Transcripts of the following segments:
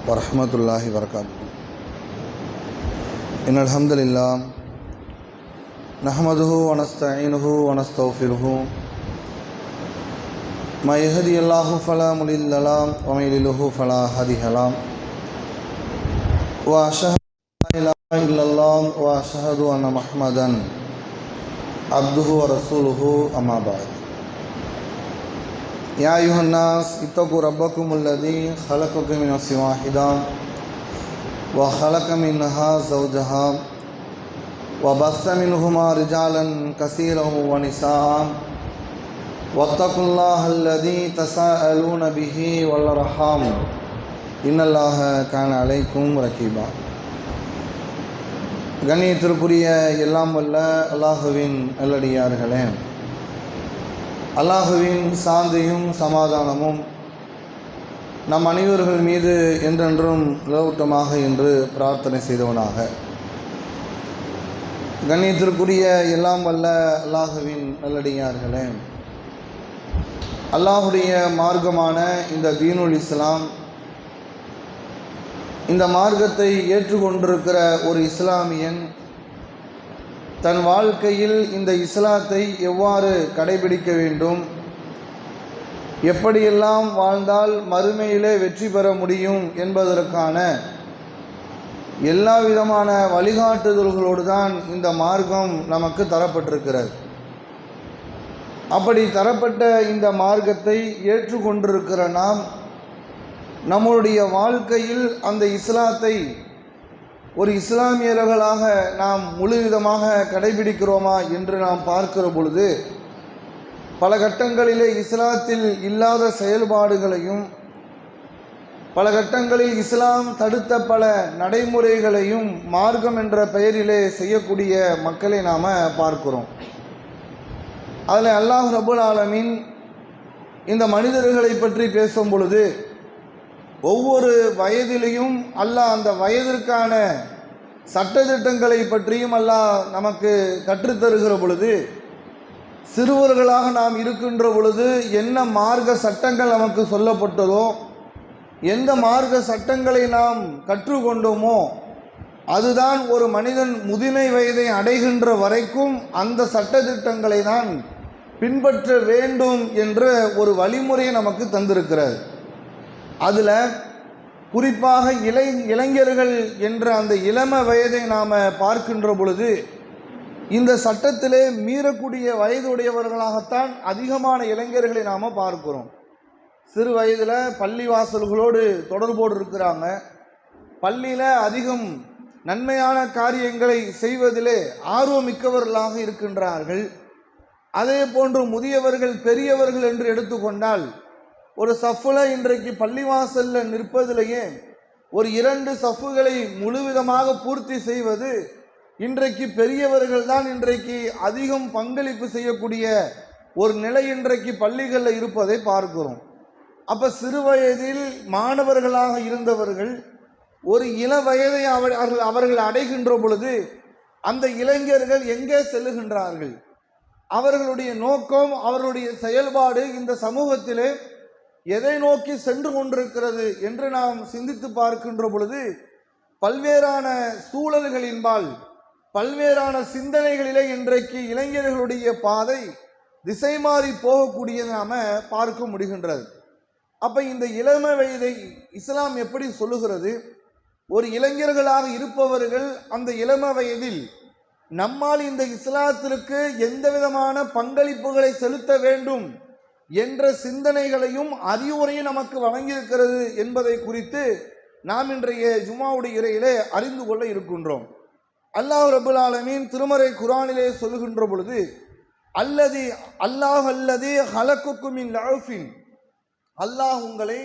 வரஹ்மத்துல்லாஹி வபரகாத்துஹு. இன்னல் ஹம்துலில்லாஹ் நஹ்மதுஹு வ நஸ்தஈனுஹு வ நஸ்தக்ஃபிருஹு மை யஹ்திஹில்லாஹு ஃபலா முலில்ல லஹு வ மை யுضلில்ஹு ஃபலா ஹாதிய லஹு வ அஷ்ஹது அல்லா இலாஹா இல்லல்லாஹ் வ அஷ்ஹது அன்ன முஹம்மதன் அப்துஹு வ ரசூலுஹு அம்மா பஅத். யா அய்யுஹன் நாஸ் இத்தகு ரப்பக்குமுல்லதீ ஹலகக்கும் மின் நஃப்ஸின் வாஹிதா வ ஹலக மின்ஹா ஸௌஜஹா வ பஸ்ஸ மின்ஹுமா ரிஜாலன் கஸீரன் வ நிஸாஅ வத்தகுல்லாஹல்லதீ தஸாஅலூன பிஹி வல் அர்ஹாம் இன்னல்லாஹ கான அலைக்கும் ரகீபா. கண்ணியத்திற்குரிய எல்லாம் வல்ல அல்லாஹுவின் நல்லடியார்களே, அல்லாஹுவின் சாந்தியும் சமாதானமும் நம் அனைவர்கள் மீது என்றென்றும் நிலவட்டமாக என்று பிரார்த்தனை செய்தவனாக. கண்ணியத்திற்குரிய எல்லாம் வல்ல அல்லாஹுவின் நல்லடியார்களே, அல்லாஹுடைய மார்க்கமான இந்த தீனுல் இஸ்லாம், இந்த மார்க்கத்தை ஏற்றுக்கொண்டிருக்கிற ஒரு இஸ்லாமியன் தன் வாழ்க்கையில் இந்த இஸ்லாத்தை எவ்வாறு கடைபிடிக்க வேண்டும், எப்படியெல்லாம் வாழ்ந்தால் மறுமையிலே வெற்றி பெற முடியும் என்பதற்கான எல்லா விதமான வழிகாட்டுதல்களோடு தான் இந்த மார்க்கம் நமக்கு தரப்பட்டிருக்கிறது. அப்படி தரப்பட்ட இந்த மார்க்கத்தை ஏற்றுக்கொண்டிருக்கிற நாம் நம்முடைய வாழ்க்கையில் அந்த இஸ்லாத்தை ஒரு இஸ்லாமியர்களாக நாம் முழுவிதமாக கடைபிடிக்கிறோமா என்று நாம் பார்க்கிற பொழுது, பல கட்டங்களிலே இஸ்லாத்தில் இல்லாத செயல்பாடுகளையும், பல கட்டங்களில் இஸ்லாம் தடுத்த பல நடைமுறைகளையும் மார்க்கம் என்ற பெயரிலே செய்யக்கூடிய மக்களை நாம் பார்க்கிறோம். அதில் அல்லாஹ் ரப்புல் ஆலமீன் இந்த மனிதர்களை பற்றி பேசும் பொழுது, ஒவ்வொரு வயதிலையும் அல்லாஹ் அந்த வயதிற்கான சட்டத்திட்டங்களை பற்றியும் அல்லாஹ் நமக்கு கற்றுத்தருகிற பொழுது, சிறுவர்களாக நாம் இருக்கின்ற பொழுது என்ன மார்க்க சட்டங்கள் நமக்கு சொல்லப்பட்டதோ, எந்த மார்க்க சட்டங்களை நாம் கற்றுக்கொண்டோமோ, அதுதான் ஒரு மனிதன் முதுமை வயதை அடைகின்ற வரைக்கும் அந்த சட்டத்திட்டங்களை தான் பின்பற்ற வேண்டும் என்ற ஒரு வழிமுறையை நமக்கு தந்திருக்கிறது. அதில் குறிப்பாக இளைஞர்கள் என்ற அந்த இளம வயதை நாம் பார்க்கின்ற பொழுது, இந்த சட்டத்திலே மீறக்கூடிய வயதுடையவர்களாகத்தான் அதிகமான இளைஞர்களை நாம் பார்க்கிறோம். சிறு வயதில் பள்ளிவாசல்களோடு தொடர்போடு இருக்கிறாங்க, பள்ளியில் அதிகம் நன்மையான காரியங்களை செய்வதிலே ஆர்வமிக்கவர்களாக இருக்கின்றார்கள். அதே போன்று முதியவர்கள் பெரியவர்கள் என்று எடுத்துக்கொண்டால், ஒரு சஃபில் இன்றைக்கு பள்ளிவாசலில் நிற்பதிலேயே ஒரு 2 சஃப்புகளை முழுவிதமாக பூர்த்தி செய்வது இன்றைக்கு பெரியவர்கள் தான் இன்றைக்கு அதிகம் பங்களிப்பு செய்யக்கூடிய ஒரு நிலை இன்றைக்கு பள்ளிகளில் இருப்பதை பார்க்கிறோம். அப்போ சிறு வயதில் மாணவர்களாக இருந்தவர்கள் ஒரு இள வயதை அவர்கள் அடைகின்ற பொழுது அந்த இளைஞர்கள் எங்கே செல்லுகின்றார்கள், அவர்களுடைய நோக்கம், அவர்களுடைய செயல்பாடு இந்த சமூகத்திலே எதை நோக்கி சென்று கொண்டிருக்கிறது என்று நாம் சிந்தித்து பார்க்கின்ற பொழுது, பல்வேறான சூழல்களின்பால் பல்வேறான சிந்தனைகளிலே இன்றைக்கு இளைஞர்களுடைய பாதை திசை மாறி போகக்கூடியதை நாம் பார்க்க முடிகின்றது. அப்போ இந்த இளம வயதை இஸ்லாம் எப்படி சொல்லுகிறது? ஒரு இளைஞர்களாக இருப்பவர்கள் அந்த இளம வயதில் நம்மால் இந்த இஸ்லாத்திற்கு எந்த விதமான பங்களிப்புகளை செலுத்த வேண்டும் என்ற சிந்தனைகளையும் அறிவுரையும் நமக்கு வழங்கியிருக்கிறது என்பதை குறித்து நாம் இன்றைய ஜும்மாவுடைய இறையிலே அறிந்து கொள்ள இருக்கின்றோம். அல்லாஹ் ரப்புல் ஆலமீன் திருமறை குர்ஆனிலே சொல்லுகின்ற பொழுது, அல்லாஹ் ஹலக்குக்கும் மின் லஅஃபின், அல்லாஹ் உங்களை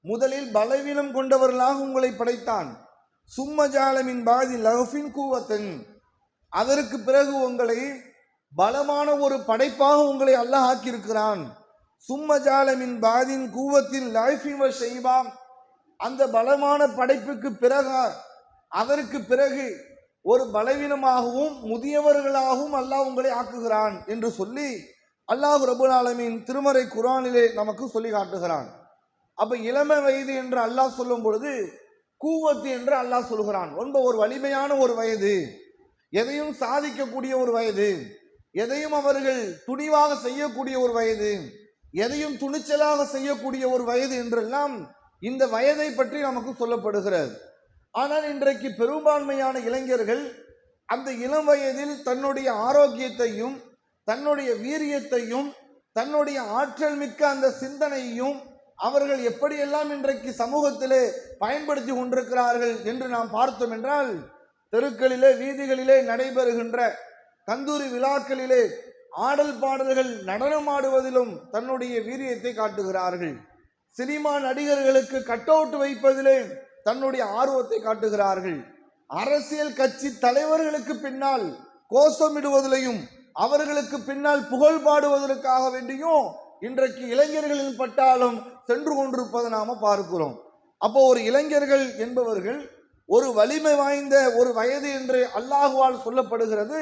முதலில் பலவீனம் கொண்டவர்களாக உங்களை படைத்தான். சும்ம ஜஅல மின் பாதி லஅஃபின் குவத்தன், அதற்கு பிறகு உங்களை பலமான ஒரு படைப்பாக உங்களை அல்லாஹ் ஆக்கியிருக்கிறான். சும்ம ஜஅல மின் பாதின் குவத்தின் லஅஃபின் வ ஷைபா, அந்த பலமான படைப்புக்கு பிறகு அதற்கு பிறகு ஒரு பலவீனமாகவும் முதியவர்களாகவும் அல்லாஹ் உங்களை ஆக்குகிறான் என்று சொல்லி அல்லாஹ் ரப்புல் ஆலமீன் திருமறை குர்ஆனிலே நமக்கு சொல்லி காட்டுகிறான். அப்போ இளம வயது என்று அல்லாஹ் சொல்லும் பொழுது கூவத்து என்று அல்லாஹ் சொல்கிறான். ரொம்ப ஒரு வலிமையான ஒரு வயது, எதையும் சாதிக்கக்கூடிய ஒரு வயது, எதையும் அவர்கள் துணிவாக செய்யக்கூடிய ஒரு வயது, எதையும் துணிச்சலாக செய்யக்கூடிய ஒரு வயது என்றெல்லாம் இந்த வயதை பற்றி நமக்கு சொல்லப்படுகிறது. ஆனால் இன்றைக்கு பெரும்பான்மையான இளைஞர்கள் அந்த இளம் வயதில் தன்னுடைய ஆரோக்கியத்தையும் தன்னுடைய வீரியத்தையும் தன்னுடைய ஆற்றல் மிக்க அந்த சிந்தனையையும் அவர்கள் எப்படியெல்லாம் இன்றைக்கு சமூகத்திலே பயன்படுத்தி கொண்டிருக்கிறார்கள் என்று நாம் பார்த்தோம் என்றால், தெருக்களிலே வீதிகளிலே நடைபெறுகின்ற கந்தூரி விழாக்களிலே ஆடல் பாடல்கள் நடனமாடுவதிலும் தன்னுடைய வீரியத்தை காட்டுகிறார்கள். சினிமா நடிகர்களுக்கு கட் அவுட் வைப்பதிலே தன்னுடைய ஆர்வத்தை காட்டுகிறார்கள். அரசியல் கட்சி தலைவர்களுக்கு பின்னால் கோஷமிடுவதிலையும் அவர்களுக்கு பின்னால் புகழ் பாடுவதற்காக வேண்டியும் இன்றைக்கு இளைஞர்களின் பட்டாலும் சென்று கொண்டிருப்பதை நாம பார்க்கிறோம். அப்போ ஒரு இளைஞர்கள் என்பவர்கள் ஒரு வலிமை வாய்ந்த ஒரு வயது என்று அல்லாஹுவால் சொல்லப்படுகிறது.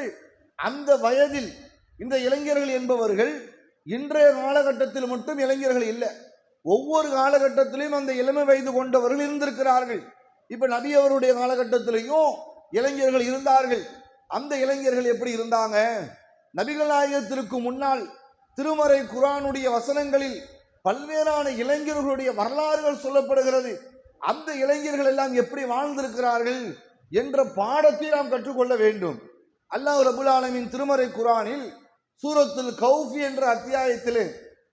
அந்த வயதில் இந்த இளைஞர்கள் என்பவர்கள் இன்றைய காலகட்டத்தில் மட்டும் இளைஞர்கள் இல்லை, ஒவ்வொரு காலகட்டத்திலும் அந்த இளமை வயது கொண்டவர்கள் இருந்திருக்கிறார்கள். இப்ப நபி அவருடைய காலகட்டத்திலையும் இளைஞர்கள் இருந்தார்கள். அந்த இளைஞர்கள் எப்படி இருந்தாங்க? நபிகள் நாயகத்திற்கு முன்னால் திருமறை குர்ஆனுடைய வசனங்களில் பல்வேறான இளைஞர்களுடைய வரலாறுகள் சொல்லப்படுகிறது. அந்த இளைஞர்கள் எல்லாம் எப்படி வாழ்ந்திருக்கிறார்கள் என்ற பாடத்தை நாம் கற்றுக்கொள்ள வேண்டும். அல்லாஹ் ரபுல் ஆலமீன் திருமறை குர்ஆனில் சூரத்துல் கௌஃப் என்ற அத்தியாயத்திலே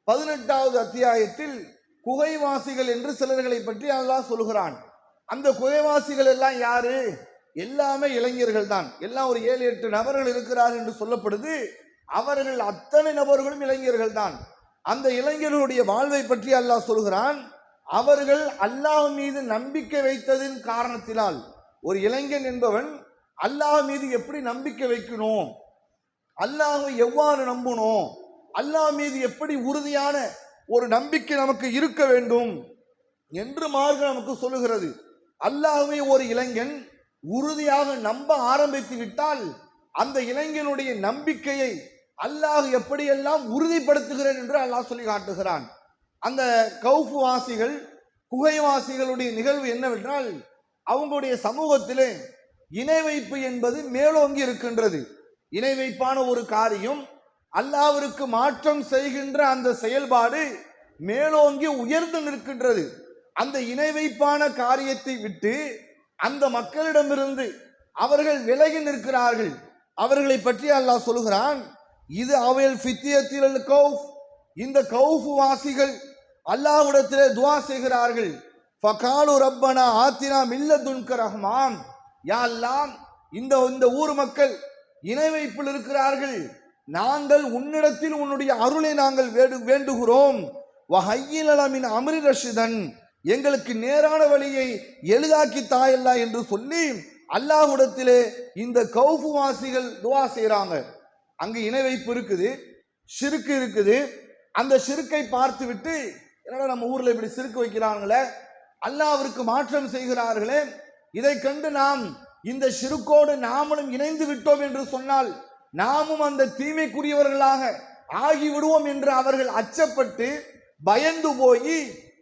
18வது அத்தியாயத்தில் குகைவாசிகள் என்று சிலர்களை பற்றி அல்லாஹ் சொல்கிறான். அந்த குகைவாசிகள் எல்லாம் யாரு? எல்லாமே இளைஞர்கள் தான். எல்லாம் ஒரு 7-8 நபர்கள் இருக்கிறார்கள் என்று சொல்லப்படுது. அவர்கள் அத்தனை நபர்களும் இளைஞர்கள் தான். அந்த இளைஞர்களுடைய வாழ்வை பற்றி அல்லாஹ் சொல்கிறான். அவர்கள் அல்லாஹ் மீது நம்பிக்கை வைத்ததின் காரணத்தினால், ஒரு இளைஞன் என்பவன் அல்லாஹ் மீது எப்படி நம்பிக்கை வைக்கணும், அல்லாஹ்வை எவ்வாறு நம்பணும், அல்லாஹ் மீது எப்படி உறுதியான ஒரு நம்பிக்கை நமக்கு இருக்க வேண்டும் என்று மார்க்கம் நமக்கு சொல்லுகிறது. அல்லாஹ்வை ஒரு இளைஞன் உறுதியாக நம்ப ஆரம்பித்து விட்டால் அந்த இளைஞனுடைய நம்பிக்கையை அல்லாஹ் எப்படியெல்லாம் உறுதிப்படுத்துகிறேன் என்று அல்லாஹ் சொல்லி காட்டுகிறான். அந்த கௌஃப் வாசிகள், குகைவாசிகளுடைய நிகழ்வு என்னவென்றால், அவங்களுடைய சமூகத்திலே இணை வைப்பு என்பது மேலோங்கி இருக்கின்றது. இணை வைப்பான ஒரு காரியம், அல்லாஹ்விற்கு மாற்றம் செய்கின்ற அந்த செயல்பாடு மேலோங்கி உயர்ந்து நிற்கின்றது. அந்த இணை வைப்பான காரியத்தை விட்டு அந்த மக்களிடமிருந்து அவர்கள் விலகி நிற்கிறார்கள். அவர்களை பற்றி அல்லாஹ் சொல்கிறான், இது அவள் ஃபித்யத்தில் கௌஃப், இந்த கௌஃப் வாசிகள் அல்லாஹ்விடத்திலே துஆ செய்கிறார்கள். ஃபகாலு ரப்பனா ஆத்தினா மில்லதுன்க ரஹ்மான், யா அல்லாஹ், இந்த ஊர் மக்கள் இணை வைப்பில் இருக்கிறார்கள், நாங்கள் உன்னிடத்தில் உன்னுடைய அருளை நாங்கள் வேண்டுகிறோம். வஹய்யிலனா மின் அம்ரி ரஷிதன், எங்களுக்கு நேரான வழியை எளிதாக்கி தாயல்லா என்று சொல்லி அல்லாஹ்விடத்திலே இந்த கௌஃப் வாசிகள் துஆ செய்கிறாங்க. அங்கு இணை வைப்பு இருக்குது, ஷிர்க் இருக்குது. அந்த ஷிர்க்கை பார்த்து விட்டு, என்னடா நம்ம ஊர்ல இப்படி ஷிர்க் வைக்கிறாங்களே, அல்லாஹ்விற்கு மாற்றம் செய்கிறார்களே, இதை கண்டு நாம் இந்த ஷிர்க்கோடு நாமளும் இணைந்து விட்டோம் என்று சொன்னால் நாமும் அந்த தீமைக்குரியவர்களாக ஆகிவிடுவோம் என்று அவர்கள் அச்சப்பட்டு பயந்து போய்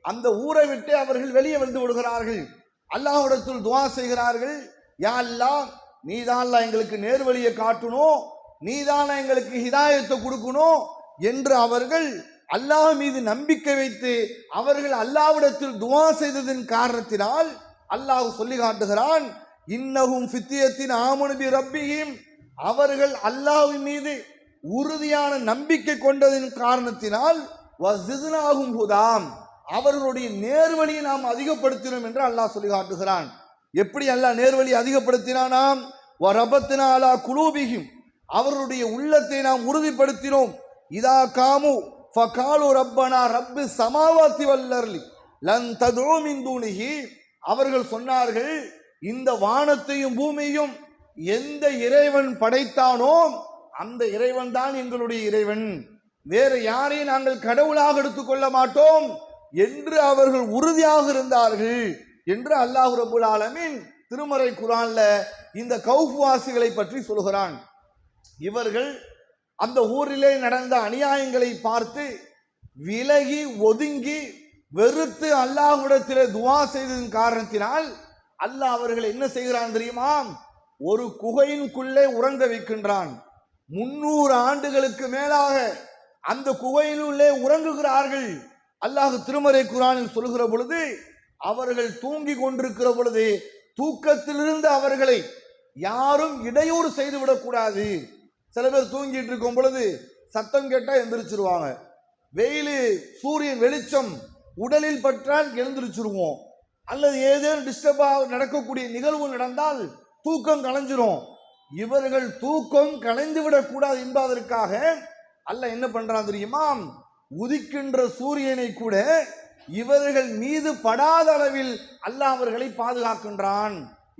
அந்த ஊரை விட்டு அவர்கள் வெளியே வந்து விடுகிறார்கள். அல்லாஹ்விடத்தில் துஆ செய்கிறார்கள், யா அல்லாஹ், நீதான் எங்களுக்கு நேர்வழியை காட்டணும், நீதான் எங்களுக்கு ஹிதாயத்தை கொடுக்கணும் என்று அவர்கள் அல்லாஹ் மீது நம்பிக்கை வைத்து அவர்கள் அல்லாஹ்விடத்தில் துஆ செய்ததின் காரணத்தினால் அல்லாஹ் சொல்லி காட்டுகிறான், இன்னஹும் ஃபித்யத்தின் ஆமனு பி ரப்பிஹிம், அவர்கள் அல்லாஹ் மீது உறுதியான நம்பிக்கை கொண்டதின் காரணத்தினால் வஸித்னாஹும் ஹுதாம், அவர்களுடைய நேர்வழியை நாம் அதிகப்படுத்தினோம் என்று அல்லாஹ் சொல்லி காட்டுகிறான். எப்படி அல்லாஹ் நேர்வழி அதிகப்படுத்தினானாம்? வரபத்னா அலா குலூபிஹிம், அவர்களுடைய உள்ளத்தை நாம் உறுதிப்படுத்தினோம். இதா காமு ஃபகாலு ரப்பனா ரப்பி சமாவாத்தி வல்லர்லி லன் ததுஉ மின் தூனிஹி, அவர்கள் சொன்னார்கள், இந்த வானத்தையும் பூமியையும் எந்த இறைவன் படைத்தானோ அந்த இறைவன் தான் எங்களுடைய இறைவன், வேறு யாரையும் நாங்கள் கடவுளாக எடுத்துக்கொள்ள மாட்டோம் என்று அவர்கள் உறுதியாக இருந்தார்கள் என்று அல்லாஹ் ரப்பல் ஆலமீன் திருமறை குர்ஆன்ல இந்த கௌஃப் வாசிகளை பற்றி சொல்கிறான். இவர்கள் அந்த ஊரிலே நடந்த அநியாயங்களை பார்த்து விலகி ஒதுங்கி வெறுத்து அல்லாஹ்விடத்திலே துஆ செய்ததின் காரணத்தினால் அல்லாஹ் அவர்களை என்ன செய்கிறான் தெரியுமா? ஒரு குகையின்குள்ளே உறங்க வைக்கின்றான். 300 ஆண்டுகளுக்கு மேலாக அந்த குகையினுள்ளே உறங்குகிறார்கள். அல்லாஹ் திருமறை குர்ஆனில் சொல்லுகிற பொழுது, அவர்கள் தூங்கி கொண்டிருக்கிற பொழுது தூக்கத்திலிருந்து அவர்களை யாரும் இடையூறு செய்து விடக்கூடாது. சில பேர் தூங்கிட்டு இருக்கும் பொழுது சத்தம் கேட்டா எந்திரிச்சிருவாங்க. வெயில் சூரியன் வெளிச்சம் உடலில் பற்றால் எழுந்திரிச்சிருவோம். அல்லது ஏதேனும் டிஸ்டர்பாக நடக்கக்கூடிய நிகழ்வு நடந்தால் தூக்கம் கலைஞ்சிரும். இவர்கள் தூக்கம் கலைந்து விடக்கூடாது என்பதற்காக அல்லாஹ் என்ன பண்றான் தெரியுமா? உதிக்கின்ற சூரியனை கூட இவர்கள் மீது படாத அளவில் அல்லாஹ் அவர்களை பாதுகாக்கின்றான்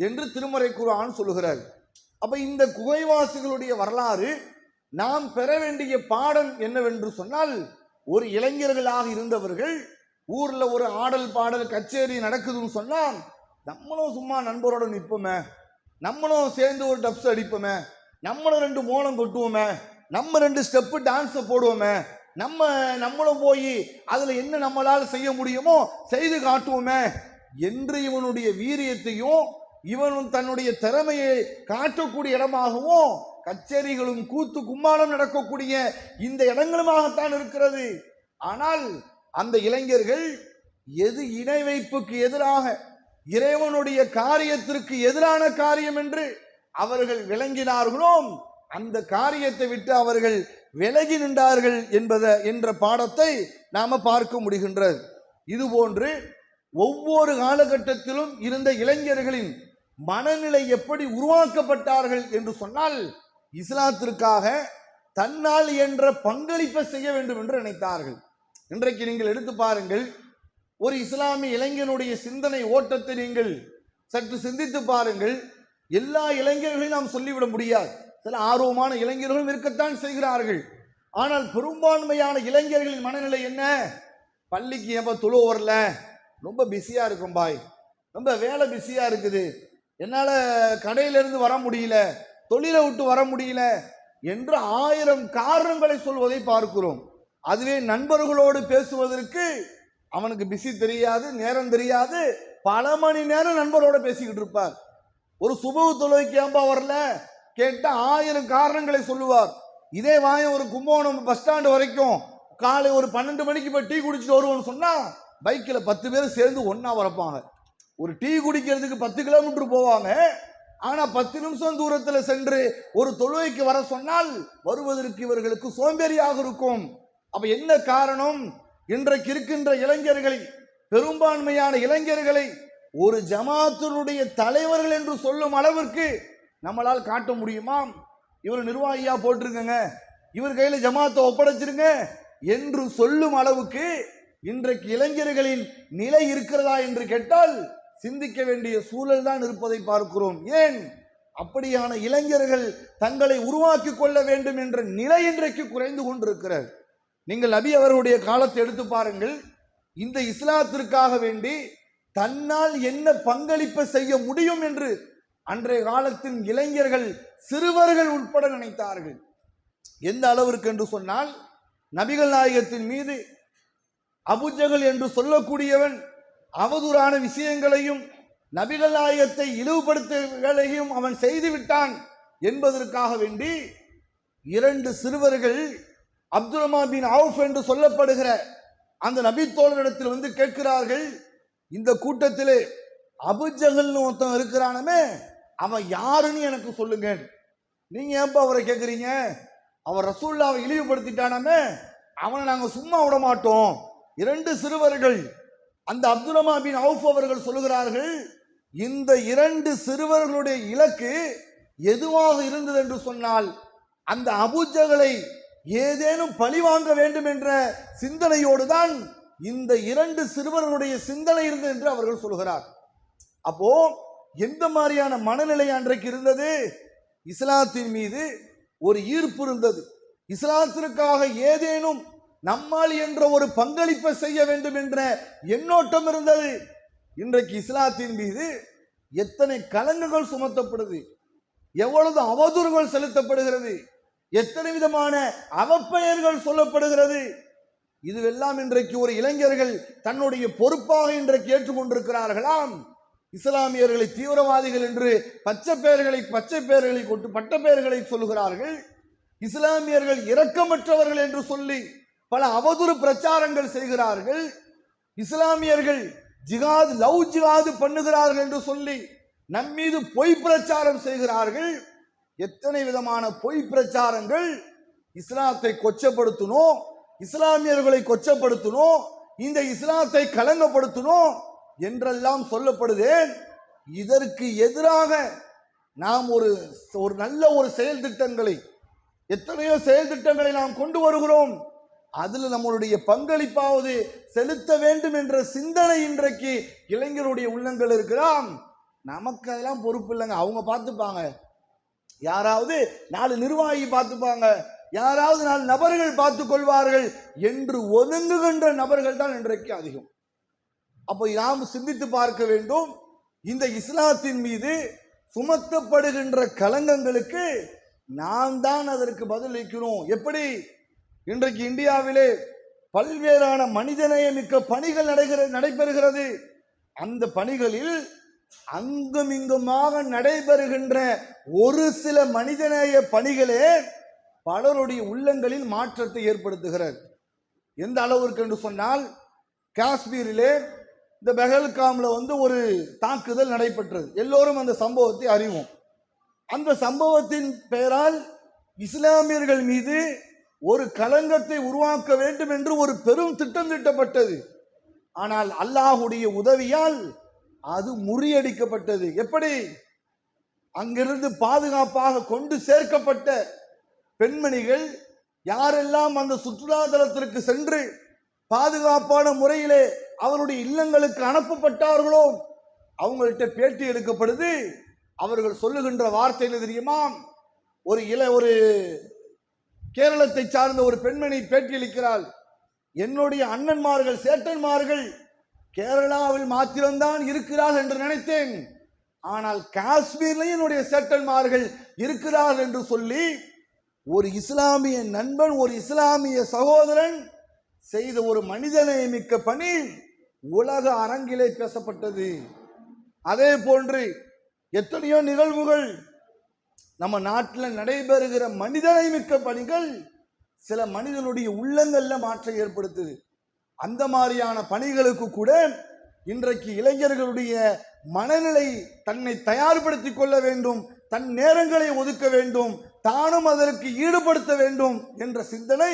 என்று திருமறை குர்ஆன் சொல்லுகிறார். அப்ப இந்த குகைவாசிகளுடைய வரலாறு நாம் பெற வேண்டிய பாடம் என்னவென்று சொன்னால், ஒரு இளைஞர்களாக இருந்தவர்கள் ஊர்ல ஒரு ஆடல் பாடல் கச்சேரி நடக்குதுன்னு சொன்னா நம்மளும் சும்மா நண்பரோட நிற்போமே, நம்மளும் சேர்ந்து ஒரு டப்ஸ் அடிப்போமே, நம்மளும் 2 மோளம் கொட்டுவோமே, நம்ம 2 ஸ்டெப்பு டான்ஸ் போடுவோமே, நம்மளும் போய் அதுல என்ன நம்மளால் செய்ய முடியுமோ செய்து காட்டுவோமே என்று இவனுடைய வீரியத்தையும் இவனும் தன்னுடைய திறமையை காட்டக்கூடிய இடமாகவும் கச்சேரிகளும் கூத்து கும்மாளம் நடக்கக்கூடிய இந்த இடங்களுமாகத்தான் இருக்கிறது. ஆனால் அந்த இளைஞர்கள் எது இணை வைப்புக்கு எதிராக, இறைவனுடைய காரியத்திற்கு எதிரான காரியம் என்று அவர்கள் விளங்கினார்களோ அந்த காரியத்தை விட்டு அவர்கள் விலகி நின்றார்கள் என்ற பாடத்தை நாம பார்க்க முடிகின்றது. இதுபோன்று ஒவ்வொரு காலகட்டத்திலும் இருந்த இளைஞர்களின் மனநிலை எப்படி உருவாக்கப்பட்டார்கள் என்று சொன்னால், இஸ்லாத்திற்காக தன்னால் என்ற பங்களிப்பை செய்ய வேண்டும் என்று நினைத்தார்கள். இன்றைக்கு நீங்கள் எடுத்து பாருங்கள், ஒரு இஸ்லாமிய இளைஞனுடைய சிந்தனை ஓட்டத்தை நீங்கள் சற்று சிந்தித்து பாருங்கள். எல்லா இளைஞர்களையும் நாம் சொல்லிவிட முடியாது. சில ஆர்வமான இளைஞர்களும் இருக்கத்தான் செய்கிறார்கள். ஆனால் பெரும்பான்மையான இளைஞர்களின் மனநிலை என்ன? பள்ளிக்கு எப்ப தொழு வரல, ரொம்ப பிஸியா இருக்கும் பாய், ரொம்ப வேலை பிஸியா இருக்குது, என்னால கடையிலிருந்து வர முடியல, தொழிலை விட்டு வர முடியல என்று 1000 காரணங்களை சொல்வதை பார்க்கிறோம். அதுவே நண்பர்களோடு பேசுவதற்கு அவனுக்கு பிஸி தெரியாது, நேரம் தெரியாது, பல மணி நேரம் நண்பரோட பேசிக்கிட்டு இருப்பார். ஒரு சுபஹ் தொழுகைக்கு ஏன்பா வரல கேட்டா 1000 காரணங்களை சொல்லுவார். இதே வாயம் ஒரு கும்பகோணம் பஸ் ஸ்டாண்டு வரைக்கும் காலை ஒரு 12 மணிக்கு போய் டீ குடிச்சிட்டு வருவோம்னு சொன்னா பைக்கில் 10 பேர் சேர்ந்து ஒன்னா வரப்பாங்க. ஒரு டீ குடிக்கிறதுக்கு 10 கிலோமீட்டர் போவாங்க. ஆனா 10 நிமிஷம் தூரத்தில் சென்று ஒரு தொழுகைக்கு வர சொன்னால் வருவதற்கு இவர்களுக்கு சோம்பேறியாக இருக்கும். அப்ப என்ன காரணம்? இன்றைக்கு இருக்கின்ற இளைஞர்களை, பெரும்பான்மையான இளைஞர்களை ஒரு ஜமாத்தினுடைய தலைவர்கள் என்று சொல்லும் அளவிற்கு நம்மளால் காட்ட முடியுமா? இவர் நிர்வாகியா போட்டிருக்கங்க, இவர் கையில ஜமாத்தை ஒப்படைச்சிருங்க என்று சொல்லும் அளவுக்கு இன்றைக்கு இளைஞர்களின் நிலை இருக்கிறதா என்று கேட்டால் சிந்திக்க வேண்டிய சூழல் தான் இருப்பதை பார்க்கிறோம். ஏன் அப்படியான இளைஞர்கள் தங்களை உருவாக்கி கொள்ள வேண்டும் என்ற நிலை இன்றைக்கு குறைந்து கொண்டிருக்கிறார். நீங்கள் நபி அவர்களுடைய காலத்தை எடுத்து பாருங்கள். இந்த இஸ்லாத்திற்காக வேண்டி தன்னால் என்ன பங்களிப்பை செய்ய முடியும் என்று அன்றைய காலத்தின் இளைஞர்கள், சிறுவர்கள் உட்பட நினைத்தார்கள். எந்த அளவிற்கு என்று சொன்னால், நபிகள் நாயகத்தின் மீது அபூஜஹல் என்று சொல்லக்கூடியவன் அவதூறான விஷயங்களையும் நபிகள் நாயகத்தை இழிவுபடுத்துகளையும் அவன் செய்து விட்டான் என்பதற்காக வேண்டி 2 சிறுவர்கள் அப்துல் ரஹ்மான் பின் அவுஃப் என்று சொல்லப்படுகிற அந்த நபி தோழரிடத்தில் வந்து கேட்கிறார்கள், இந்த கூட்டத்திலே அபூஜஹல்னு ஒருத்தன் இருக்கிறானமே, அவன் யாருன்னு எனக்கு சொல்லுங்க. நீங்க ஏன்பா அவரை கேட்குறீங்க? அவன் ரசூலுல்லாவை இழிவுபடுத்திட்டானாமே, அவனை நாங்க சும்மா விட மாட்டோம். 2 சிறுவர்கள், அந்த அப்துல் ரஹ்மான் பின் அவுஃப் அவர்கள் சொல்லுகிறார்கள், இந்த 2 சிறுவர்களுடைய இலக்கு எதுவாக இருந்தது என்று சொன்னால், அந்த அபூஜஹலை ஏதேனும் பழிவாங்க வேண்டும் என்ற சிந்தனையோடு தான் இந்த 2 சிறுவர்களுடைய சிந்தனை இருந்தது என்று அவர்கள் சொல்கிறார். அப்போ எந்த மாதிரியான மனநிலை அன்றைக்கு இருந்தது? இஸ்லாத்தின் மீது ஒரு ஈர்ப்பு இருந்தது. இஸ்லாத்திற்காக ஏதேனும் நம்மால் என்ற ஒரு பங்களிப்பை செய்ய வேண்டும் என்ற எண்ணோட்டம் இருந்தது. இன்றைக்கு இஸ்லாத்தின் மீது எத்தனை கலங்குகள் சுமத்தப்படுது, எவ்வளவு அவதூறுகள் செலுத்தப்படுகிறது, எத்தனை விதமான அவப்பெயர்கள் சொல்லப்படுகிறது. இதுவெல்லாம் இன்றைக்கு ஒரு இளைஞர்கள் தன்னுடைய பொறுப்பாக இன்றைக்கு ஏற்றுக்கொண்டிருக்கிறார்களாம். இஸ்லாமியர்களை தீவிரவாதிகள் என்று பச்சை பெயர்களை கொண்டு பட்ட பெயர்களை சொல்லுகிறார்கள். இஸ்லாமியர்கள் இரக்கமற்றவர்கள் என்று சொல்லி பல அவதூறு பிரச்சாரங்கள் செய்கிறார்கள். இஸ்லாமியர்கள் லவ் ஜிகாது பண்ணுகிறார்கள் என்று சொல்லி நம்மீது பொய் பிரச்சாரம் செய்கிறார்கள். எத்தனை விதமான பொய் பிரச்சாரங்கள்! இஸ்லாத்தை கொச்சப்படுத்தணும், இஸ்லாமியர்களை கொச்சப்படுத்தணும், இந்த இஸ்லாத்தை கலங்கப்படுத்தணும் என்றெல்லாம் சொல்லப்படுதேன். இதற்கு எதிராக நாம் ஒரு நல்ல ஒரு செயல் திட்டங்களை, எத்தனையோ செயல் திட்டங்களை நாம் கொண்டு வருகிறோம். அதில் நம்மளுடைய பங்களிப்பாவது செலுத்த வேண்டும் என்ற சிந்தனை இன்றைக்கு இளைஞருடைய உள்ளங்கள் இருக்கிறாம். நமக்கு அதெல்லாம் பொறுப்பு இல்லைங்க, அவங்க பார்த்துப்பாங்க. யாராவது 4 நிர்வாகி பார்த்துப்பாங்க, யாராவது 4 நபர்கள் பார்த்துக் கொள்வார்கள் என்று ஒதுங்குகின்ற நபர்கள் தான் இன்றைக்கு அதிகம். அப்போ நாம் சிந்தித்து பார்க்க வேண்டும். இந்த இஸ்லாத்தின் மீது சுமத்தப்படுகின்ற களங்கங்களுக்கு நாம் தான் அதற்கு பதிலளிக்கிறோம். எப்படி இன்றைக்கு இந்தியாவிலே பல்வேறான மனிதநேயமிக்க பணிகள் நடைபெறுகிறது. அந்த பணிகளில் அங்குமிங்குமாக நடைபெறுகின்ற ஒரு சில மனிதநேய பணிகளே பலருடைய உள்ளங்களில் மாற்றத்தை ஏற்படுத்துகிறது. எந்த அளவிற்கு என்று சொன்னால், காஷ்மீரிலே இந்த பெஹல்காம்ல ஒரு தாக்குதல் நடைபெற்றது. எல்லோரும் அந்த சம்பவத்தை அறிவோம். அந்த சம்பவத்தின் பெயரால் இஸ்லாமியர்கள் மீது ஒரு களங்கத்தை உருவாக்க வேண்டும் என்று ஒரு பெரும் திட்டம் தீட்டப்பட்டது. ஆனால் அல்லாஹுடைய உதவியால் அது முறியடிக்கப்பட்டது. எப்படி? அங்கிருந்து பாதுகாப்பாக கொண்டு சேர்க்கப்பட்ட பெண்மணிகள் யாரெல்லாம் அந்த சுற்றுலா தலத்திற்கு சென்று பாதுகாப்பான முறையிலே அவருடைய இல்லங்களுக்கு அனுப்பப்பட்டார்களோ அவங்கள்ட்ட பேட்டி எடுக்கப்படுது. அவர்கள் சொல்லுகின்ற வார்த்தை என்ன தெரியுமா? ஒரு கேரளத்தை சார்ந்த ஒரு பெண்மணி பேட்டியளிக்கிறாள். என்னுடைய அண்ணன்மார்கள், சேட்டன்மார்கள் கேரளாவில் மாத்திரம்தான் இருக்கிறார்கள் என்று நினைத்தேன், ஆனால் காஷ்மீர்லையும் என்னுடைய சேட்டன்மார்கள் இருக்கிறார்கள் என்று சொல்லி ஒரு இஸ்லாமிய நண்பன், ஒரு இஸ்லாமிய சகோதரன் செய்த ஒரு மனிதநேயமிக்க பணி உலக அரங்கிலே பேசப்பட்டது. அதே போன்று எத்தனையோ நிகழ்வுகள் நம்ம நாட்டில் நடைபெறுகிற மனிதநேயமிக்க பணிகள் சில மனிதனுடைய உள்ளங்கள்ல மாற்றம் ஏற்படுத்துது. அந்த மாதிரியான பணிகளுக்கு கூட இன்றைக்கு இளைஞர்களுடைய மனநிலை தன்னை தயார்படுத்திக் கொள்ள வேண்டும், தன் நேரங்களை ஒதுக்க வேண்டும், தானும் அதற்கு ஈடுபடுத்த வேண்டும் என்ற சிந்தனை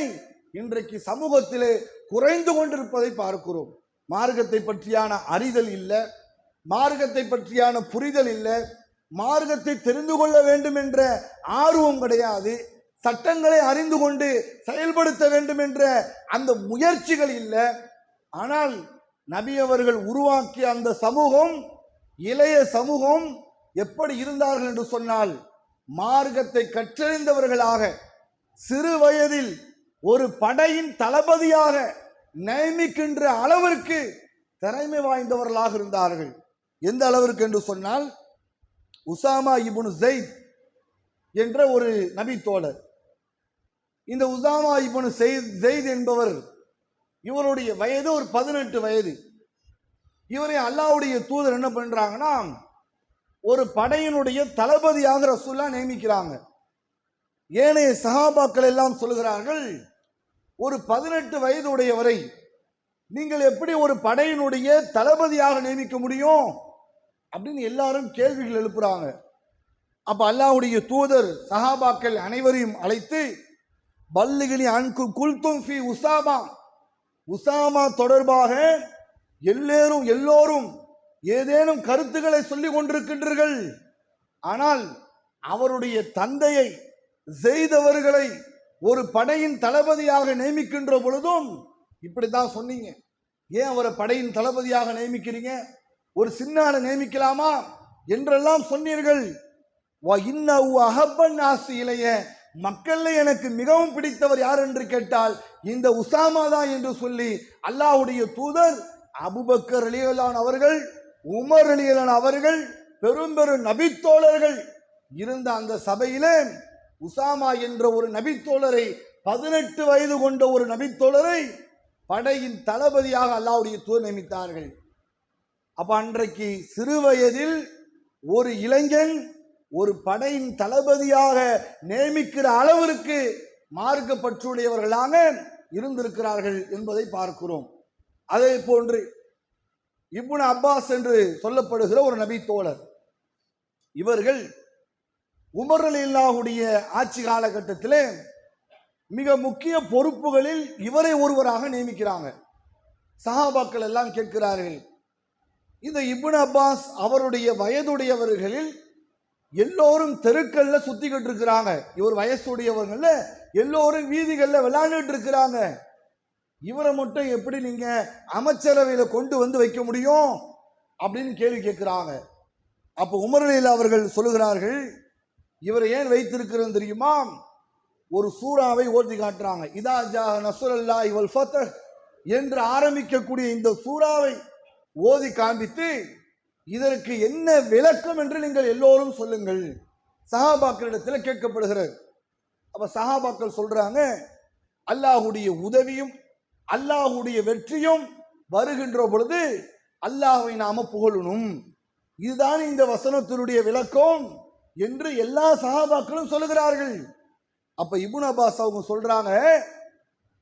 இன்றைக்கு சமூகத்திலே குறைந்து கொண்டிருப்பதை பார்க்கிறோம். மார்க்கத்தை பற்றியான அறிதல் இல்லை, மார்க்கத்தை பற்றியான புரிதல் இல்லை, மார்க்கத்தை தெரிந்து கொள்ள வேண்டும் என்ற ஆர்வம் கிடையாது, சட்டங்களை அறிந்து கொண்டு செயல்படுத்த வேண்டும் என்ற அந்த முயற்சிகள் இல்லை. ஆனால் நபி அவர்கள் உருவாக்கிய அந்த சமூகம், இளைய சமூகம் எப்படி இருந்தார்கள் என்று சொன்னால், மார்க்கத்தை கற்றறிந்தவர்களாக, சிறு வயதில் ஒரு படையின் தளபதியாக நியமிக்கின்ற அளவிற்கு திறமை வாய்ந்தவர்களாக இருந்தார்கள். எந்த அளவிற்கு என்று சொன்னால், உசாமா இப்னு ஸைத் என்ற ஒரு நபி தோழர். இந்த உசாமா இப்னு ஸைத் என்பவர், இவருடைய வயது ஒரு 18 வயது. இவரை அல்லாஹ்வுடைய தூதர் என்ன பண்றாங்கன்னா, ஒரு படையினுடைய தளபதியாக ரசூலுல்லாஹ் நியமிக்கிறாங்க. ஏனைய சஹாபாக்கள் எல்லாம் சொல்கிறார்கள், ஒரு 18 வயது உடையவரை நீங்கள் எப்படி ஒரு படையினுடைய தளபதியாக நியமிக்க முடியும் அப்படின்னு எல்லாரும் கேள்விகள் எழுப்புறாங்க. அப்ப அல்லாஹ்வுடைய தூதர் சஹாபாக்கள் அனைவரையும் அழைத்து, பல்லிகினி அன்கு குல்தும் ஃபி உசாமா, உசாமா தொடர்பாக எல்லோரும் ஏதேனும் கருத்துக்களை சொல்லிக் கொண்டிருக்கின்றீர்கள், ஆனால் அவருடைய தந்தையை செய்தவர்களை ஒரு படையின் தளபதியாக நியமிக்கின்ற பொழுதும் இப்படித்தான் சொன்னீங்க. ஏன் அவரை படையின் தளபதியாக நியமிக்கிறீங்க? ஒரு சின்னால நியமிக்கலாமா என்றெல்லாம் சொன்னீர்கள். மக்கள்ல எனக்கு மிகவும் பிடித்தவர் யார் என்று கேட்டால் இந்த உசாமா தான் என்று சொல்லி அல்லாஹ்வுடைய தூதர் அபூபக்கர் ரலியல்லாஹு அவர்கள், உமர் ரலியல்லாஹு அவர்கள், பெரும் பெரும் நபித்தோழர்கள் இருந்த அந்த சபையிலே உசாமா என்ற ஒரு நபித்தோழரை, 18 வயது கொண்ட ஒரு நபித்தோழரை படையின் தளபதியாக அல்லாஹ்வுடைய தூதர் நியமித்தார்கள். அப்ப அன்றைக்கு சிறு வயதில் ஒரு இளைஞன் ஒரு படையின் தளபதியாக நியமிக்கிற அளவிற்கு மார்க்க பற்றுடையவர்களாக இருந்திருக்கிறார்கள் என்பதை பார்க்கிறோம். அதே போன்று இப்னு அப்பாஸ் என்று சொல்லப்படுகிற ஒரு நபி தோழர், இவர்கள் உமர் ரலியல்லாஹுடைய ஆட்சி காலகட்டத்திலே மிக முக்கிய பொறுப்புகளில் இவரை ஒருவராக நியமிக்கிறாங்க. சஹாபாக்கள் எல்லாம் கேட்கிறார்கள், இந்த இப்னு அப்பாஸ் அவருடைய வயதுடையவர்களில் எல்லோரும் தெருக்கள்ல சுத்திக்கிட்டு இருக்கிறாங்க, இவர் வயசுடையவர்கள எல்லோரும் வீதிகள்ல விளையாண்டுட்டு இருக்கிறாங்க, இவரை மட்டும் எப்படி நீங்க அமைச்சரவையில கொண்டு வந்து வைக்க முடியும் அப்படின்னு கேள்வி கேட்கிறாங்க. அப்ப உமர் ரலியல்லாஹு அவர்கள் சொல்லுகிறார்கள், இவரை ஏன் வைத்திருக்கிறது தெரியுமா? ஒரு சூறாவை ஓதி காட்டுறாங்க. இதா ஜா நஸ்ருல்லாஹி வல் ஃபத்ஹ் என்று ஆரம்பிக்கக்கூடிய இந்த சூறாவை ஓதி காண்பித்து இதற்கு என்ன விளக்கம் என்று நீங்கள் எல்லோரும் சொல்லுங்கள். சஹாபாக்களிடத்தில் கேட்கப்படுகிறது. அப்ப சஹாபாக்கள் சொல்றாங்க, அல்லாஹுடைய உதவியும் அல்லாஹுடைய வெற்றியும் வருகின்ற பொழுது அல்லாஹ்வை நாம புகழணும், இதுதான் இந்த வசனத்தினுடைய விளக்கம் என்று எல்லா சஹாபாக்களும் சொல்லுகிறார்கள். அப்ப இப்னு அப்பாஸ் அவங்க சொல்றாங்க,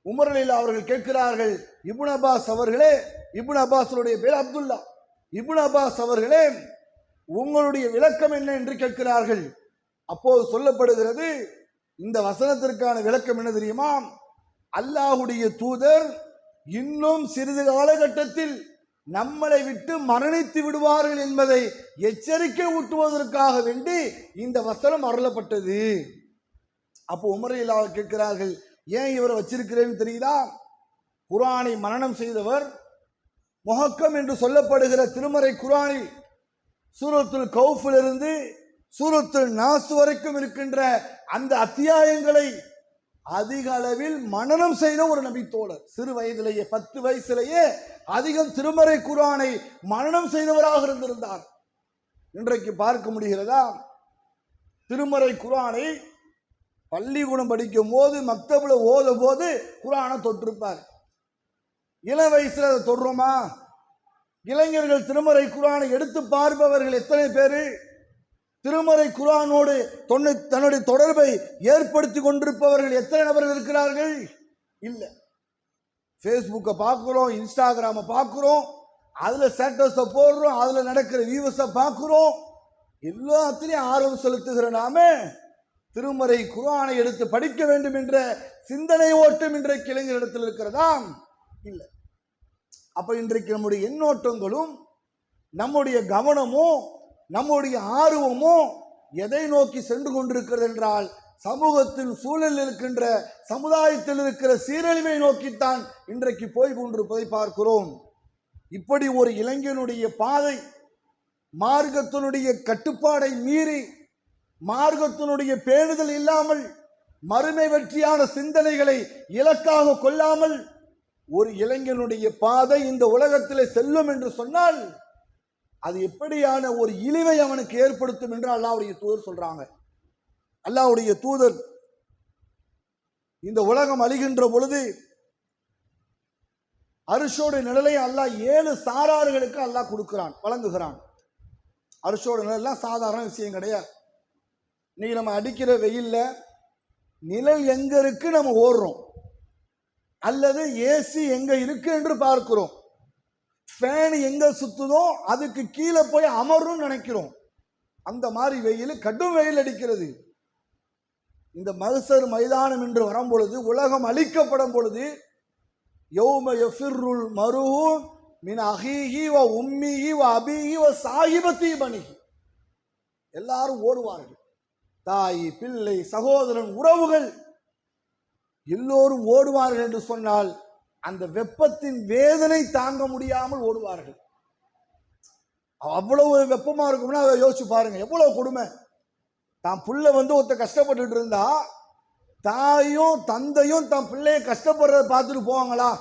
உமர் ரலியல்லாஹு அவர்கள் கேட்கிறார்கள், இப்னு அப்பாஸ் அவர்களே, இப்னு அப்பாஸுடைய பேர் அப்துல்லா, இப்னு அப்பாஸ் அவர்களே உங்களுடைய விளக்கம் என்ன என்று கேட்கிறார்கள். அப்போது சொல்லப்படுகிறது, இந்த வசனத்திற்கான விளக்கம் என்ன தெரியுமா? அல்லாஹுடைய தூதர் இன்னும் சிறிது காலகட்டத்தில் நம்மளை விட்டு மரணித்து விடுவார்கள் என்பதை எச்சரிக்கை ஊட்டுவதற்காக வேண்டி இந்த வசனம் அருளப்பட்டது. அப்போ உமர் ரலியல்லாஹு கேட்கிறார்கள், ஏன் இவரை வச்சிருக்கிறேன்னு தெரியுதா? குர்ஆனை மனனம் செய்தவர், முஹக்கம் என்று சொல்லப்படுகிற திருமறை குர்ஆனில் சூரத்துல் கௌஃபிலிருந்து சூரத்துல் நாஸ் வரைக்கும் இருக்கின்ற அந்த அத்தியாயங்களை அதிக அளவில் மனனம் செய்த ஒரு நபி தோழர். சிறு வயதிலேயே 10 வயசிலேயே அதிகம் திருமறை குர்ஆனை மனனம் செய்தவராக இருந்திருந்தார். இன்றைக்கு பார்க்க முடிகிறதா? திருமறை குர்ஆனை பள்ளிக்கூடம் படிக்கும் போது மக்தபுல ஓதும் போது குர்ஆனை தொட்டிருப்பார். இள வயசுல அதை தொடுறோமா? இளைஞர்கள் திருமறை குர்ஆனை எடுத்து பார்ப்பவர்கள் எத்தனை பேரு? திருமறை குர்ஆனோடு தன்னுடைய தொடர்பை ஏற்படுத்தி கொண்டிருப்பவர்கள் எத்தனை நபர்கள் இருக்கிறார்கள்? இல்லை. ஃபேஸ்புக்கை பார்க்குறோம், இன்ஸ்டாகிராமை பார்க்குறோம், அதுல ஸ்டேட்டஸை போடுறோம், அதுல நடக்கிற வியூவஸை பார்க்குறோம், எல்லாத்திலையும் ஆர்வம் செலுத்துகிற நாம திருமறை குர்ஆனை எடுத்து படிக்க வேண்டும் என்ற சிந்தனை ஓட்டம் இன்றைக்கு இளைஞரிடத்தில் இருக்கிறதா? இல்லை. அப்ப இன்றைக்கு நம்முடைய எண்ணோட்டங்களும் நம்முடைய கவனமும் நம்முடைய ஆர்வமும் எதை நோக்கி சென்று கொண்டிருக்கிறது என்றால், சமூகத்தின் சூழலில் இருக்கின்ற சமுதாயத்தில் இருக்கிற சீரழிவை நோக்கித்தான் இன்றைக்கு போய் கொண்டிருப்பதை பார்க்கிறோம். இப்படி ஒரு இளைஞனுடைய பாதை மார்க்கத்தினுடைய கட்டுப்பாடை மீறி, மார்க்கத்தினுடைய பேணுதல் இல்லாமல், மறுமை வெற்றியான சிந்தனைகளை இலக்காக கொள்ளாமல் ஒரு இளைஞனுடைய பாதை இந்த உலகத்திலே செல்லும் என்று சொன்னால் அது எப்படியான ஒரு இழிவை அவனுக்கு ஏற்படுத்தும் என்று அல்லாஹ்வுடைய தூதர் சொல்றாங்க. அல்லாஹ்வுடைய தூதர் இந்த உலகம் அழிகின்ற பொழுது அர்ஷோட நிழலை அல்லாஹ் 7 சாரார்களுக்கு அல்லாஹ் கொடுக்கிறான், வழங்குகிறான். அர்ஷோட நிழல்லாம் சாதாரண விஷயம் கிடையாது. இன்னைக்கு நம்ம அடிக்கிற வெயில்ல நிழல் எங்க இருக்கு நம்ம ஓடுறோம், அல்லது ஏசி எங்க இருக்கு என்று பார்க்கிறோம், ஃபேன் எங்க சுத்துதோ அதுக்கு கீழே போய் அமரும் நினைக்கிறோம். அந்த மாதிரி வெயில், கடும் வெயில் அடிக்கிறது. இந்த மஹ்ஷர் மைதானம் என்று வரும் பொழுது, உலகம் அழிக்கப்படும் பொழுது, யௌம யஃபிர்ருல் மருஹு மின் அஹீஹி வ உம்மிஹி வ அபீஹி வ சாஹிபத்தி பனிஹி, எல்லாரும் ஓடுவார்கள். தாய், பிள்ளை, சகோதரன், உறவுகள் எல்லோரும் ஓடுவார்கள் என்று சொன்னால் அந்த வெப்பத்தின் வேதனை தாங்க முடியாமல் ஓடுவார்கள். அவ்வளவு வெப்பமா இருக்கும்னா அதை யோசிச்சு பாருங்க, எவ்வளவு கொடுமை. தான் புள்ள ஒருத்த கஷ்டப்பட்டு இருந்தா தாயும் தந்தையும் தன் பிள்ளைய கஷ்டப்படுறத பார்த்துட்டு போவாங்களா?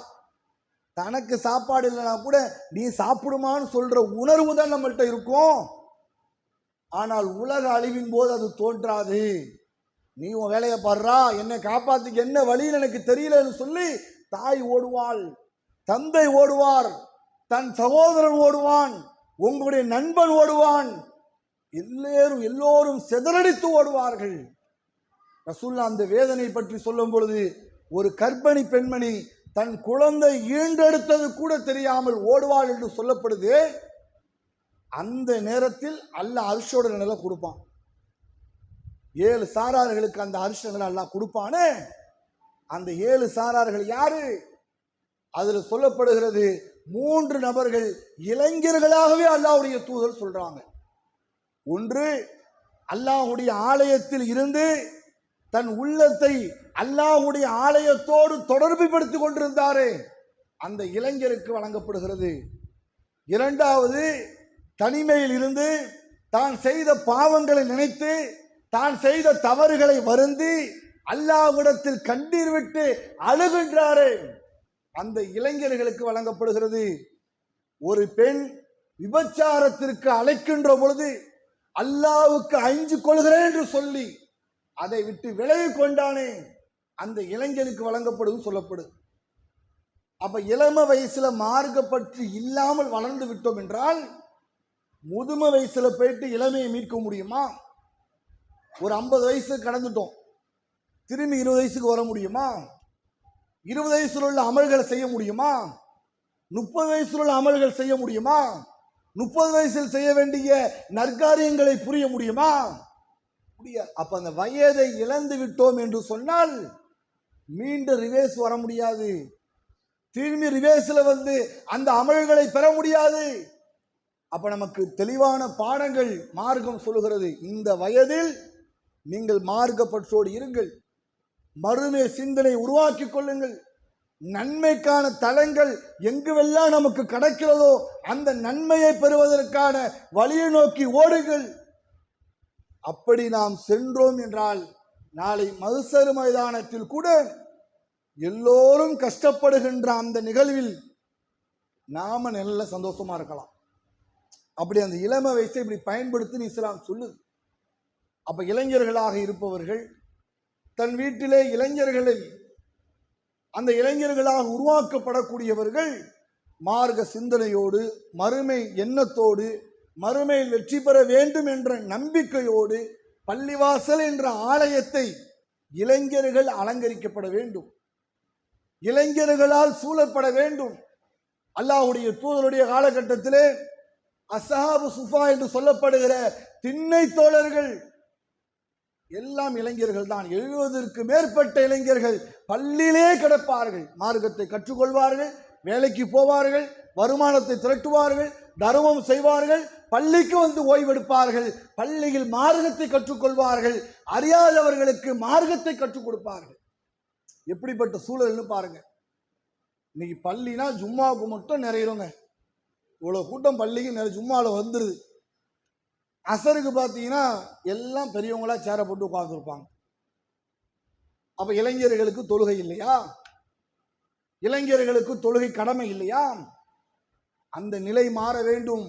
தனக்கு சாப்பாடு இல்லைனா கூட நீ சாப்பிடுமான்னு சொல்ற உணர்வு தான் நம்மள்கிட்ட இருக்கும். ஆனால் உலக அழிவின் போது அது தோன்றாது. நீ உன் வேலையை பாடுறா, என்னை காப்பாத்துக்கு என்ன வழின்னு எனக்கு தெரியலன்னு சொல்லி தாய் ஓடுவாள், தந்தை ஓடுவார், தன் சகோதரன் ஓடுவான், உங்களுடைய நண்பன் ஓடுவான், எல்லோரும் சிதறடித்து ஓடுவார்கள். ரசூலுல்லாஹ் அந்த வேதனை பற்றி சொல்லும் பொழுது, ஒரு கர்ப்பிணி பெண்மணி தன் குழந்தை ஈண்டெடுத்தது கூட தெரியாமல் ஓடுவாள் என்று சொல்லப்படுது. அந்த நேரத்தில் அல்லாஹ் அர்ஷோட நிலை கொடுப்பான். 7 சாரார்களுக்கு அந்த அர்ஷ நிலை அல்லாஹ் கொடுப்பானே, அந்த 7 சாரார்கள் யாரு? அதுல சொல்லப்படுகிறது 3 நபர்கள் இளைஞர்களாகவே அல்லாஹ்வுடைய தூதர் சொல்றாங்க. ஒன்று, அல்லாஹ்வுடைய ஆலயத்தில் இருந்து தன் உள்ளத்தை அல்லாஹ்வுடைய ஆலயத்தோடு தொடர்பு படுத்திக் கொண்டிருந்தாரே, அந்த இளைஞருக்கு வழங்கப்படுகிறது. இரண்டாவது, தனிமையில் இருந்து தான் செய்த பாவங்களை நினைத்து தான் செய்த தவறுகளை வருந்தி அல்லாஹ்விடத்தில் கண்ணீர் விட்டு அழுகின்றாரே, அந்த இளைஞர்களுக்கு வழங்கப்படுகிறது. ஒரு பெண் விபச்சாரத்திற்கு அழைக்கின்ற பொழுது அல்லாஹ்வுக்கு அஞ்சு கொள்கிறேன் என்று சொல்லி அதை விட்டு விலகி கொண்டானே, அந்த இளைஞனுக்கு வழங்கப்படுவது சொல்லப்படுது. அப்ப இளம வயசுல மார்க்க பற்றி இல்லாமல் வளர்ந்து விட்டோம் என்றால் முதுமை வயசுல போயிட்டு இளமையை மீட்க முடியுமா? ஒரு 50 வயசு கடந்துட்டோம், திரும்பி 20 வயசுக்கு வர முடியுமா? 20 வயசுல உள்ள அமல்களை செய்ய முடியுமா? 30 வயசுல உள்ள அமல்கள் செய்ய முடியுமா? 30 வயசில் செய்ய வேண்டிய நற்காரியங்களை புரிய முடியுமா? முடியாது. அப்ப அந்த வயதை இழந்து விட்டோம் என்று சொன்னால் மீண்டும் ரிவேஸ் வர முடியாது. திரும்பி ரிவேஸ்ல வந்து அந்த அமல்களை பெற முடியாது. அப்ப நமக்கு தெளிவான பாடங்கள் மார்க்கம் சொல்லுகிறது. இந்த வயதில் நீங்கள் மார்க்க பற்றோடு இருங்கள், மறுமை சிந்தனை உருவாக்கி கொள்ளுங்கள், நன்மைக்கான தளங்கள் எங்குவெல்லாம் நமக்கு கிடைக்கிறதோ அந்த நன்மையை பெறுவதற்கான வழியை நோக்கி ஓடுங்கள். அப்படி நாம் சென்றோம் என்றால் நாளை மஹ்ஷர் மைதானத்தில் கூட எல்லோரும் கஷ்டப்படுகின்ற அந்த நிகழ்வில் நாம நல்ல சந்தோஷமா இருக்கலாம். அப்படி அந்த இளம வயசை இப்படி பயன்படுத்தி இஸ்லாம் சொல்லுது. அப்ப இளைஞர்களாக இருப்பவர்கள் தன் வீட்டிலே இளைஞர்களை அந்த இளைஞர்களாக உருவாக்கப்படக்கூடியவர்கள் மார்க்க சிந்தனையோடு, மறுமை எண்ணத்தோடு, மறுமையில் வெற்றி பெற வேண்டும் என்ற நம்பிக்கையோடு பள்ளிவாசல் என்ற ஆலயத்தை இளைஞர்கள் அலங்கரிக்கப்பட வேண்டும், இளைஞர்களால் சூழப்பட வேண்டும். அல்லாஹ்வுடைய தூதருடைய காலகட்டத்திலே அஸ்ஹாபு சுஃபா என்று சொல்லப்படுகிற திண்ணை தோழர்கள் எல்லாம் இளைஞர்கள் தான். 70ற்கு மேற்பட்ட இளைஞர்கள் பள்ளியிலே கிடப்பார்கள், மார்க்கத்தை கற்றுக்கொள்வார்கள், வேலைக்கு போவார்கள், வருமானத்தை திரட்டுவார்கள், தர்மம் செய்வார்கள், பள்ளிக்கு வந்து ஓய்வெடுப்பார்கள், பள்ளியில் மார்க்கத்தை கற்றுக்கொள்வார்கள், அறியாதவர்களுக்கு மார்க்கத்தை கற்றுக் கொடுப்பார்கள். எப்படிப்பட்ட சூழல்னு பாருங்க. இன்னைக்கு பள்ளினா ஜும்மாவுக்கு மட்டும் நிறையிறோங்க, இவ்வளவு கூட்டம் பள்ளிக்கு நிறைய ஜும்மாவில் வந்துருது. அசருக்கு பார்த்தீங்கன்னா எல்லாம் பெரியவங்களா சேர போட்டு உட்கார்ந்துருப்பாங்க. அப்ப இளைஞர்களுக்கு தொழுகை இல்லையா? இளைஞர்களுக்கு தொழுகை கடமை இல்லையா? அந்த நிலை மாற வேண்டும்.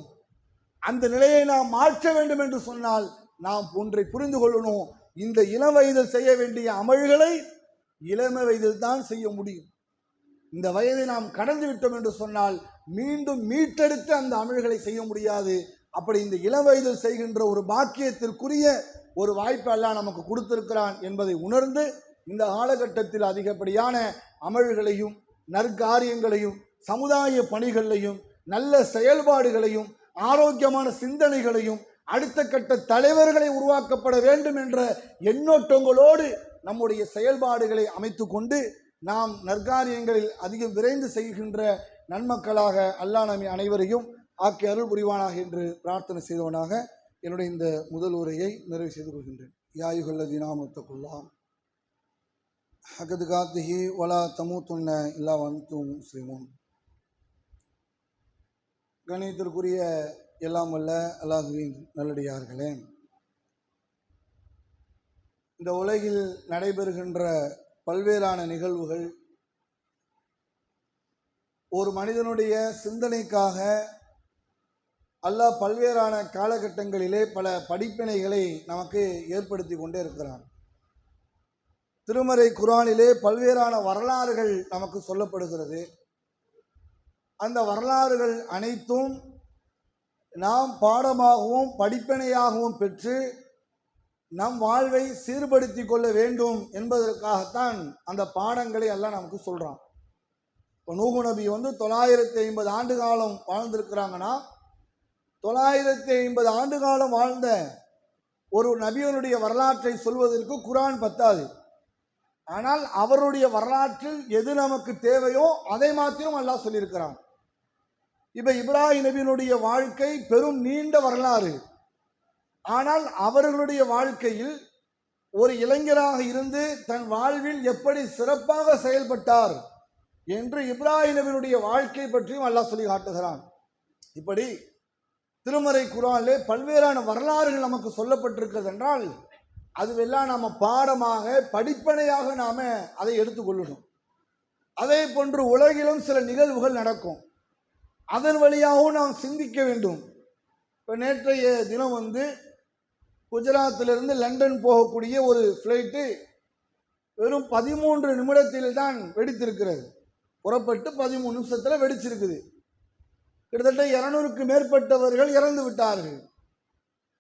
அந்த நிலையை நாம் மாற்ற வேண்டும் என்று சொன்னால் நாம் ஒன்றை புரிந்து கொள்ளணும். இந்த இளம் வயதில் செய்ய வேண்டிய அமல்களை இளம வயதில் தான் செய்ய முடியும். இந்த வயதை நாம் கடந்து விட்டோம் என்று சொன்னால் மீண்டும் மீட்டெடுத்து அந்த அமல்களை செய்ய முடியாது. அப்படி இந்த இளம் வயதில் செய்கின்ற ஒரு பாக்கியத்திற்குரிய ஒரு வாய்ப்பு அல்லாஹ் நமக்கு கொடுத்திருக்கிறான் என்பதை உணர்ந்து இந்த காலகட்டத்தில் அதிகப்படியான அமல்களையும் நற்காரியங்களையும் சமுதாய பணிகளையும் நல்ல செயல்பாடுகளையும் ஆரோக்கியமான சிந்தனைகளையும் அடுத்த கட்ட தலைவர்களை உருவாக்கப்பட வேண்டும் என்ற எண்ணோட்டங்களோடு நம்முடைய செயல்பாடுகளை அமைத்து கொண்டு நாம் நற்காரியங்களில் அதிகம் விரைந்து செய்கின்ற நன்மக்களாக அல்லாஹ் நம்மை அனைவரையும் ஆக்கி அருள் புரிவானாக என்று பிரார்த்தனை செய்தவனாக என்னுடைய இந்த முதல் உரையை நிறைவு செய்து கொள்கின்றேன். யாயுகல்லதீனா முத்தகுல்லாம் ஹகது காத்திஹி வலா தமூத்துன்ன இல்லா வன்தும் முஸ்லிமூன். கணியத்திற்குரிய எல்லாம் வல்ல அல்லாஹ்வின் நல்லடியார்களே, இந்த உலகில் நடைபெறுகின்ற பல்வேறான நிகழ்வுகள் ஒரு மனிதனுடைய சிந்தனைக்காக அல்லாஹ் பல்வேறான காலகட்டங்களிலே பல படிப்பினைகளை நமக்கு ஏற்படுத்தி கொண்டே இருக்கிறான். திருமறை குர்ஆனிலே பல்வேறான வரலாறுகள் நமக்கு சொல்லப்படுகிறது. அந்த வரலாறுகள் அனைத்தும் நாம் பாடமாகவும் படிப்பினையாகவும் பெற்று நம் வாழ்வை சீர்படுத்தி கொள்ள வேண்டும் என்பதற்காகத்தான் அந்த பாடங்களை எல்லாம் நமக்கு சொல்கிறான். இப்போ நூஹு நபி 950 ஆண்டு காலம் வாழ்ந்திருக்கிறாங்கன்னா, 950 ஆண்டு காலம் வாழ்ந்த ஒரு நபியனுடைய வரலாற்றை சொல்வதற்கு குர்ஆன் பத்தாது. ஆனால் அவருடைய வரலாற்றில் எது நமக்கு தேவையோ அதை மாத்திரம் அல்லாஹ் சொல்லியிருக்கிறான். இப்ப இப்ராஹிம் நபியினுடைய வாழ்க்கை பெரும் நீண்ட வரலாறு. ஆனால் அவர்களுடைய வாழ்க்கையில் ஒரு இளைஞராக இருந்து தன் வாழ்வில் எப்படி சிறப்பாக செயல்பட்டார் என்று இப்ராஹிம் நபியினுடைய வாழ்க்கை பற்றியும் அல்லாஹ் சொல்லி காட்டுகிறான். இப்படி திருமறை குர்ஆனிலே பல்வேறான வரலாறுகள் நமக்கு சொல்லப்பட்டிருக்கிறது என்றால் அதுவெல்லாம் நாம பாடமாக படிப்பனையாக நாம அதை எடுத்துக்கொள்ளணும். அதே போன்று உலகிலும் சில நிகழ்வுகள் நடக்கும், அதன் வழியாகவும் நாம் சிந்திக்க வேண்டும். இப்போ நேற்றைய தினம் குஜராத்திலிருந்து லண்டன் போகக்கூடிய ஒரு ஃப்ளைட்டு வெறும் 13 நிமிடத்தில் தான் வெடித்திருக்கிறது. புறப்பட்டு 13 நிமிஷத்தில் வெடிச்சிருக்குது. கிட்டத்தட்ட 200க்கு மேற்பட்டவர்கள் இறந்து விட்டார்கள்.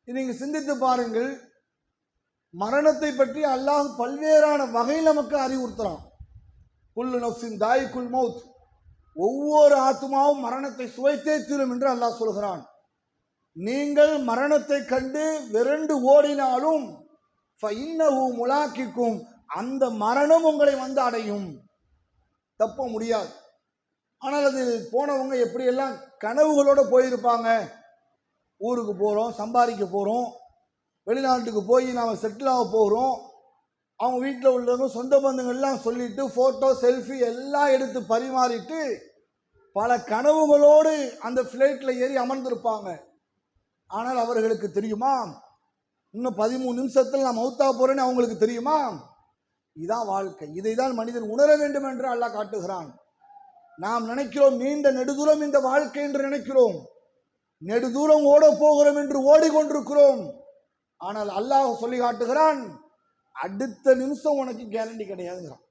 நீங்கள் சிந்தித்து பாருங்கள், மரணத்தை பற்றி அல்லாஹ் பல்வேறான வகையில் நமக்கு அறிவுறுத்துறான். குல்லு நஃப்ஸின் தாயிக்குல் மௌத், ஒவ்வொரு ஆத்மாவும் மரணத்தை சுவைத்தே தீரும் என்று அல்லாஹ் சொல்கிறான். நீங்கள் மரணத்தை கண்டு விரண்டு ஓடினாலும் ஃபஇன்னஹு முலாக்கிக்கும், அந்த மரணம் உங்களை அடையும், தப்ப முடியாது. ஆனால் அது போனவங்க எப்படியெல்லாம் கனவுகளோடு போயிருப்பாங்க. ஊருக்கு போகிறோம், சம்பாதிக்க போகிறோம், வெளிநாட்டுக்கு போய் நாம் செட்டில் ஆக போகிறோம், அவங்க வீட்டில் உள்ளவங்க சொந்த பந்தங்கள்லாம் சொல்லிட்டு ஃபோட்டோ செல்ஃபி எல்லாம் எடுத்து பரிமாறிட்டு பல கனவுகளோடு அந்த ஃப்ளைட்டில் ஏறி அமர்ந்திருப்பாங்க. ஆனால் அவர்களுக்கு தெரியுமா, இன்னும் 13 நிமிஷத்தில் நான் மௌத்தா போறேன்னு அவங்களுக்கு தெரியுமா? இதுதான் வாழ்க்கை. இதை தான் மனிதன் உணர வேண்டும் என்று அல்லாஹ் காட்டுகிறான். நாம் நினைக்கிறோம் நீண்ட நெடுதூரம் இந்த வாழ்க்கை என்று நினைக்கிறோம், நெடுதூரம் ஓட போகிறோம் என்று ஓடிக்கொண்டிருக்கிறோம். ஆனால் அல்லாஹ் சொல்லி காட்டுகிறான், அடுத்த நிமிஷம் உனக்கு கேரண்டி கிடையாதுங்கிறான்.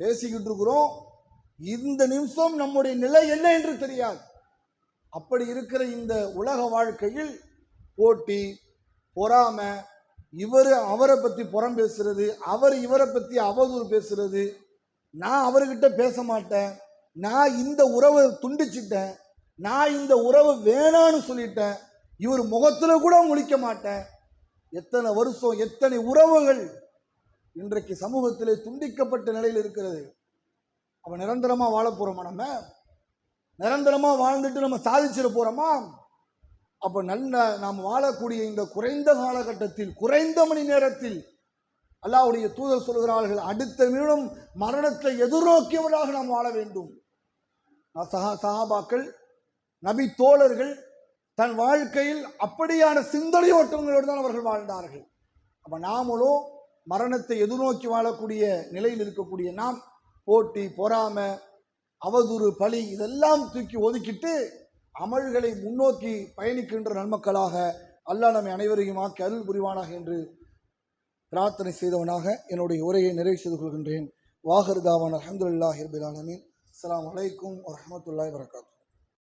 பேசிக்கிட்டு இருக்கிறோம், இந்த நிமிஷம் நம்முடைய நிலை என்ன என்று தெரியாது. அப்படி இருக்கிற இந்த உலக வாழ்க்கையில் போட்டி, பொறாமை, இவர் அவரை பற்றி புறம் பேசுறது, அவர் இவரை பற்றி அவதூறு பேசுறது, நான் அவர்கிட்ட பேச மாட்டேன், நான் இந்த உறவை துண்டிச்சிட்டேன், நான் இந்த உறவை வேணான்னு சொல்லிட்டேன், இவர் முகத்துல கூட முழிக்க மாட்டேன். எத்தனை வருஷம், எத்தனை உறவுகள் இன்றைக்கு சமூகத்திலே துண்டிக்கப்பட்ட நிலையில் இருக்கிறது. அவன் நிரந்தரமா வாழ போறோமா? நம்ம நிரந்தரமா வாழ்ந்துட்டு நம்ம சாதிச்சிட போறோமா? அப்ப நல்ல நாம் வாழக்கூடிய இந்த குறைந்த காலகட்டத்தில், குறைந்த மணி நேரத்தில் அல்லாஹ்வுடைய தூதர் சொல்கிறார்கள், அடுத்த நிமிடம் மரணத்தை எதிர்நோக்கியவராக நாம் வாழ வேண்டும். சஹாபாக்கள், நபி தோழர்கள் தன் வாழ்க்கையில் அப்படியான சிந்தனையோட்டங்களோடு தான் அவர்கள் வாழ்ந்தார்கள். அப்ப நாமளும் மரணத்தை எதிர்நோக்கி வாழக்கூடிய நிலையில் இருக்கக்கூடிய நாம் போட்டி, பொறாமை, அவதூறு, பழி இதெல்லாம் தூக்கி ஒதுக்கிட்டு அமல்களை முன்னோக்கி பயணிக்கின்ற நன்மக்களாக அல்லாஹ் நம்மை அனைவரையும் ஆக்கி அருள் புரிவானாக என்று பிரார்த்தனை செய்தவனாக என்னுடைய உரையை நிறைவு செய்து கொள்கின்றேன். வாஹிர் தாவான் அல்ஹம்துலில்லாஹி ரப்பில் ஆலமீன். அஸ்ஸலாமு அலைக்கும் வரஹ்மத்துல்லாஹி வபரகாத்துஹு.